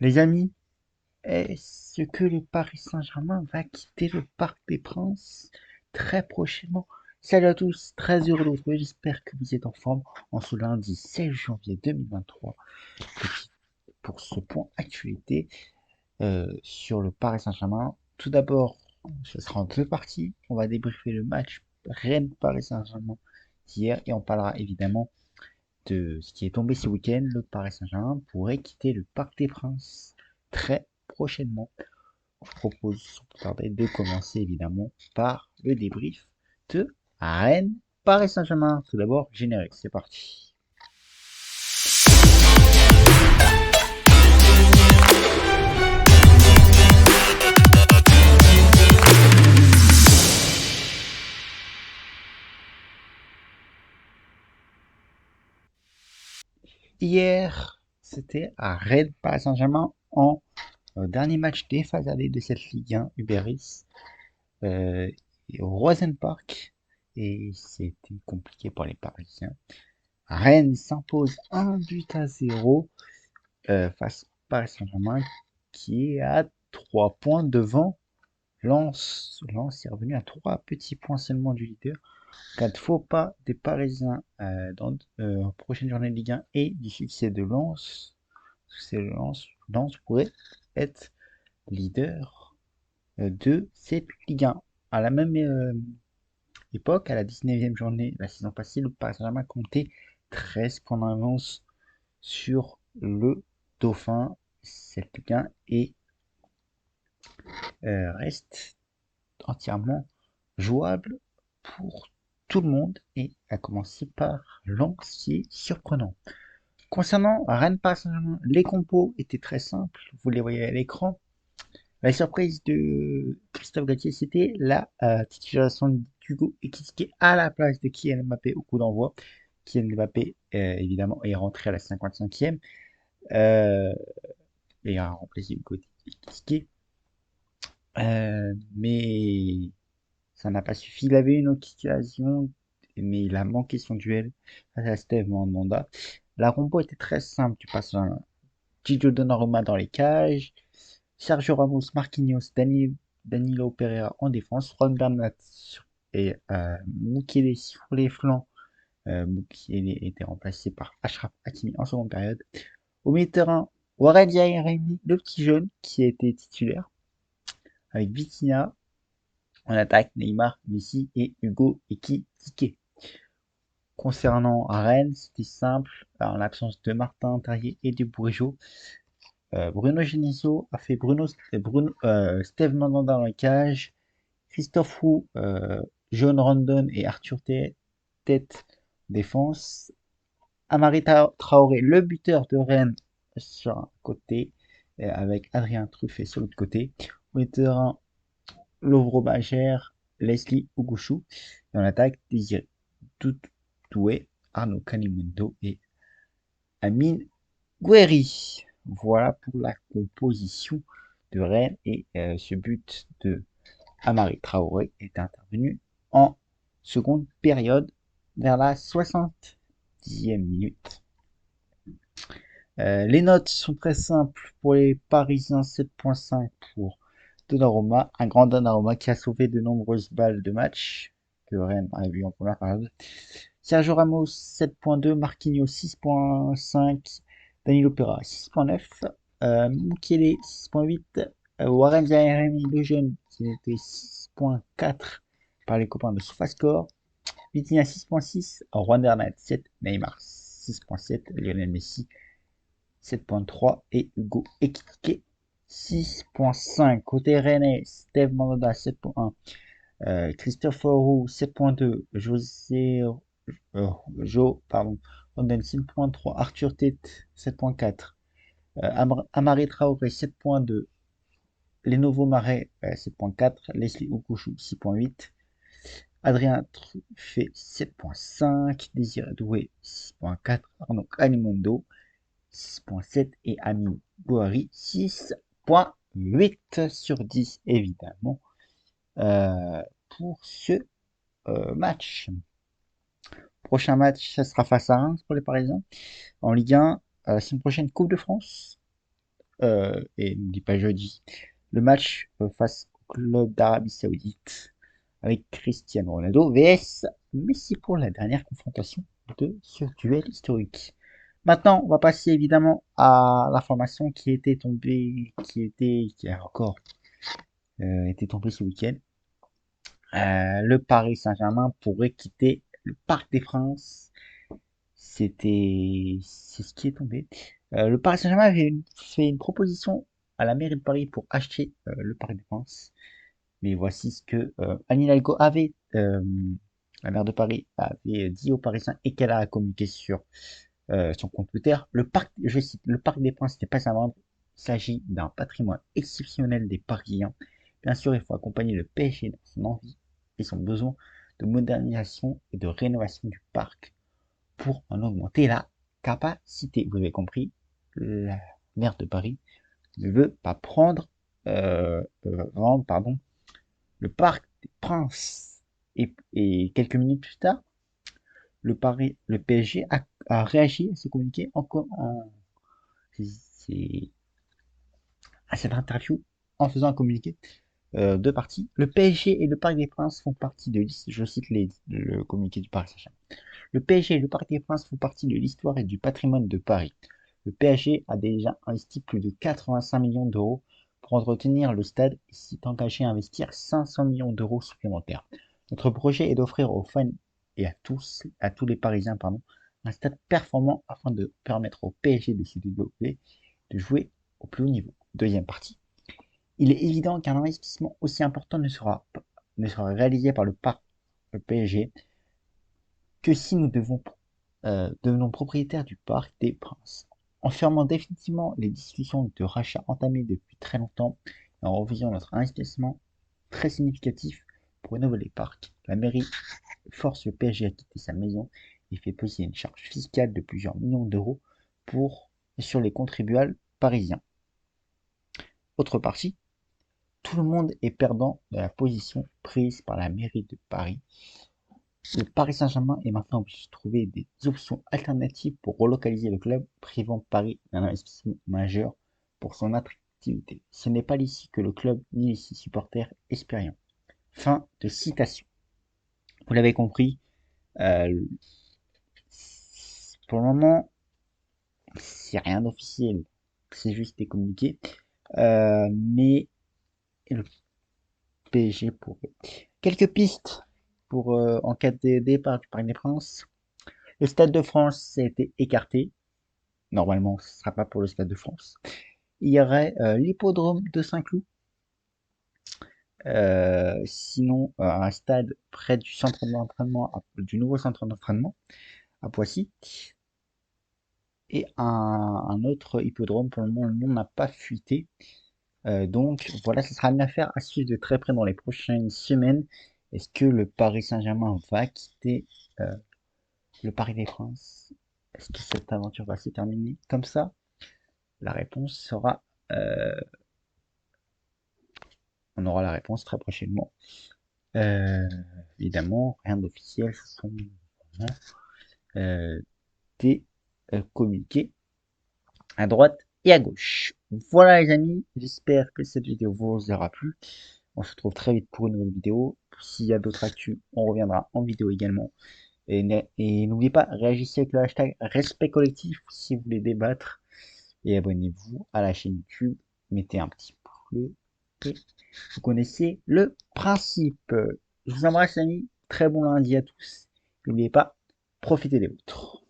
Les amis, est-ce que le Paris Saint-Germain va quitter le Parc des Princes très prochainement? Salut à tous, très heureux de vous retrouver, j'espère que vous êtes en forme en ce lundi 16 janvier 2023 pour ce point actualité sur le Paris Saint-Germain. Tout d'abord, ce sera en deux parties, on va débriefer le match Rennes-Paris Saint-Germain d'hier et on parlera évidemment de ce qui est tombé ce week-end. Le Paris Saint-Germain pourrait quitter le Parc des Princes très prochainement. Je propose sans plus tarder de commencer évidemment par le débrief de Rennes Paris Saint-Germain. Tout d'abord, générique, c'est parti. Hier, c'était à Rennes Paris Saint-Germain en dernier match des phases allées de cette Ligue 1 Uber Eats au Roisen Park et c'était compliqué pour les Parisiens. Rennes s'impose 1-0 face au Paris Saint-Germain qui est à 3 points devant Lens. Lens est revenu à 3 petits points seulement du leader. Cas de faux pas des Parisiens dans la prochaine journée de Ligue 1 et du succès de Lens, Lens pourrait être leader de cette Ligue 1. À la même époque, à la 19e journée la saison passée, le Paris Saint-Germain comptait 13 points d'avance sur le Dauphin. Cette Ligue 1 et reste entièrement jouable pour tout le monde et à commencer par Lens qui est surprenant. Concernant Rennes-Paris Saint-Germain, les compos étaient très simples, vous les voyez à l'écran. La surprise de Christophe Galtier, c'était la titularisation d'Hugo Ekitike à la place de Kylian Mbappé au coup d'envoi. Kylian Mbappé, évidemment, est rentré à la 55e et a remplacé Hugo Ekitike. Mais ça n'a pas suffi. Il avait une autre situation, mais il a manqué son duel face à Steve Mandanda. La compo était très simple. Tu passes un Gigio Donnarumma dans les cages, Sergio Ramos, Marquinhos, Danilo Pereira en défense, Juan Bernat et Mukele sur les flancs. Mukele était remplacé par Achraf Hakimi en seconde période. Au milieu de terrain, Warren Zaïre-Emery, le petit jeune qui a été titulaire, avec Vitinha. En attaque, Neymar, Messi et Hugo Ekitike. Concernant Rennes, c'était simple. En l'absence de Martin Terrier et de Bourigeaud, Bruno Genesio a fait Steve Mandanda dans la cage, Christophe Roux, John Rondon et Arthur Tête défense, Amari Traoré, le buteur de Rennes sur un côté, avec Adrien Truffet sur l'autre côté. Au terrain, Lovro Bagère, Leslie Ogouchou. Et en attaque, Désiré Doué, Arnaud Calimundo et Amine Gouiri. Voilà pour la composition de Rennes et ce but de Amari Traoré est intervenu en seconde période vers la 70e minute. Les notes sont très simples pour les Parisiens, 7.5 pour Donnarumma, un grand Donnarumma qui a sauvé de nombreuses balles de match que Rennes a vu en première période. Sergio Ramos 7.2, Marquinhos 6.5, Danilo Pereira 6.9, Mukele 6.8, Warren Zaïre-Emery le jeune qui était 6.4 par les copains de SofaScore, Vitinha 6.6, Juan Bernat 7, Neymar 6.7, Lionel Messi 7.3 et Hugo Ekitike 6.5. Côté Rennais, Steve Mandanda 7.1, Christopher Roux 7.2, Rondon 6.3, Arthur Tête 7.4, Amari Traoré 7.2, Lenovo Marais 7.4, Leslie Oukouchou 6.8, Adrien Truffet 7.5, Désiré Doué 6.4, Arnaud Calimundo 6.7 et Amine Gouiri 6.8 sur 10 évidemment pour ce match. Prochain match, ça sera face à Reims pour les Parisiens. En Ligue 1, la semaine prochaine, Coupe de France. et n'oublie pas jeudi, le match face au club d'Arabie Saoudite avec Cristiano Ronaldo vs Messi pour la dernière confrontation de ce duel historique. Maintenant, on va passer évidemment à l'information qui était tombée, qui a encore été tombée ce week-end. Le Paris Saint-Germain pourrait quitter le Parc des Princes. C'est ce qui est tombé. Le Paris Saint-Germain avait fait une proposition à la mairie de Paris pour acheter le Parc des Princes. Mais voici ce que Anne Hidalgo la maire de Paris, avait dit aux Parisiens et qu'elle a communiqué sur son compte Twitter. Je cite, le Parc des Princes n'est pas à vendre. Il s'agit d'un patrimoine exceptionnel des Parisiens. Bien sûr, il faut accompagner le PSG dans son envie et son besoin de modernisation et de rénovation du parc pour en augmenter la capacité. Vous avez compris, la maire de Paris ne veut pas vendre, pardon, le Parc des Princes. Et quelques minutes plus tard, le PSG a réagi à ce communiqué à cette interview en faisant un communiqué de parties. Le PSG et le Parc des Princes font partie de je cite le communiqué du Paris Saint-Germain. Le PSG et le Parc des Princes font partie de l'histoire et du patrimoine de Paris. Le PSG a déjà investi plus de 85 millions d'euros pour entretenir le stade et s'est engagé à investir 500 millions d'euros supplémentaires. Notre projet est d'offrir aux fans et à tous les Parisiens, un stade performant afin de permettre au PSG de se développer, de jouer au plus haut niveau. Deuxième partie. Il est évident qu'un investissement aussi important ne sera réalisé par le PSG que si nous devenons propriétaires du Parc des Princes. En fermant définitivement les discussions de rachat entamées depuis très longtemps et en revisant notre investissement très significatif pour rénover les parcs, la mairie force le PSG à quitter sa maison et fait peser une charge fiscale de plusieurs millions d'euros sur les contribuables parisiens. Autre partie, tout le monde est perdant de la position prise par la mairie de Paris. Le Paris Saint-Germain est maintenant obligé de trouver des options alternatives pour relocaliser le club, privant Paris d'un investissement majeur pour son attractivité. Ce n'est pas l'ici que le club ni ses supporters espérions. Fin de citation. Vous l'avez compris, euh, pour le moment, c'est rien d'officiel, c'est juste des communiqués, mais le PSG pourrait. Quelques pistes pour en cas de départ du Parc des Princes. Le Stade de France a été écarté. Normalement, ce ne sera pas pour le Stade de France. Il y aurait l'hippodrome de Saint-Cloud. Sinon, un stade près du centre d'entraînement, du nouveau centre d'entraînement à Poissy. Et un autre hippodrome, pour le moment, le nom n'a pas fuité. Donc voilà, ce sera une affaire à suivre de très près dans les prochaines semaines. Est-ce que le Paris Saint-Germain va quitter le Parc des Princes? Est-ce que cette aventure va se terminer comme ça? La réponse sera... euh, on aura la réponse très prochainement. Euh, Évidemment, rien d'officiel, ce sont vraiment des communiqués à droite et à gauche. Voilà les amis, j'espère que cette vidéo vous aura plu. On se retrouve très vite pour une nouvelle vidéo. S'il y a d'autres actus, on reviendra en vidéo également. Et n'oubliez pas, réagissez avec le hashtag respect collectif si vous voulez débattre. Et abonnez-vous à la chaîne YouTube. Mettez un petit pouce bleu. Et vous connaissez le principe. Je vous embrasse, amis. Très bon lundi à tous. N'oubliez pas, profitez des vôtres.